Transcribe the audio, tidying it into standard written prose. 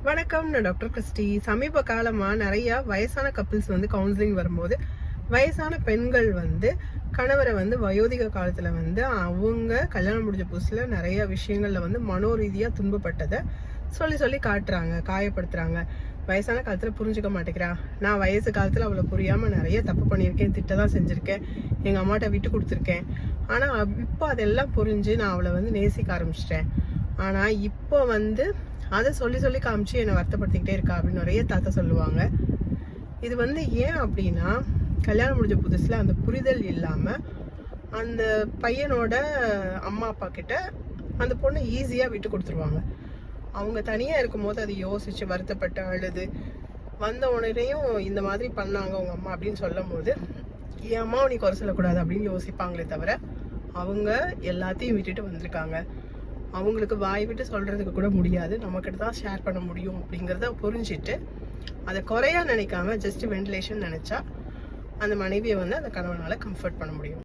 வணக்கம், நான் doctor Christie. சமீப காலமாக நிறையா வயசான கப்பிள்ஸ் கவுன்சிலிங் வரும்போது வயசான பெண்கள் கணவரை வயோதிக காலத்தில் அவங்க கல்யாணம் முடிஞ்ச புதுசில் நிறைய விஷயங்களில் மனோ ரீதியாக துன்பப்பட்டதை சொல்லி காட்டுறாங்க, காயப்படுத்துகிறாங்க. வயசான காலத்தில் புரிஞ்சுக்க மாட்டேங்கிறா. நான் வயசு காலத்தில் அவளை புரியாமல் நிறைய தப்பு பண்ணியிருக்கேன், திட்டதான் செஞ்சுருக்கேன், எங்கள் அம்மாட்ட விட்டு கொடுத்துருக்கேன். ஆனால் இப்போ அதெல்லாம் புரிஞ்சு நான் அவளை நேசிக்க ஆரம்பிச்சிட்டேன். ஆனால் இப்போ அதை சொல்லி காமிச்சு என்னை வருத்தப்படுத்திக்கிட்டே இருக்கா அப்படின்னு நிறைய தாத்தா சொல்லுவாங்க. இது ஏன் அப்படின்னா, கல்யாணம் முடிஞ்ச புதுசில் அந்த புரிதல் இல்லாமல் அந்த பையனோட அம்மா அப்பா கிட்ட அந்த பொண்ணை ஈஸியாக விட்டு கொடுத்துருவாங்க. அவங்க தனியாக இருக்கும்போது அதை யோசித்து வருத்தப்பட்டு அழுது வந்த உடனேயும் இந்த மாதிரி பண்ணாங்க அவங்க அம்மா அப்படின்னு சொல்லும் போது, என் அம்மாவை நீ குறை சொல்லக்கூடாது அப்படின்னு யோசிப்பாங்களே தவிர, அவங்க எல்லாத்தையும் விட்டுட்டு வந்திருக்காங்க. அவங்களுக்கு வாய் விட்டு சொல்கிறதுக்கு கூட முடியாது, நம்மக்கிட்ட தான் ஷேர் பண்ண முடியும் அப்படிங்கிறத புரிஞ்சுட்டு அதை குறையா நினைக்காம ஜஸ்ட் வென்டிலேஷன் நினச்சா அந்த மனைவியை அந்த கணவனால் கம்ஃபர்ட் பண்ண முடியும்.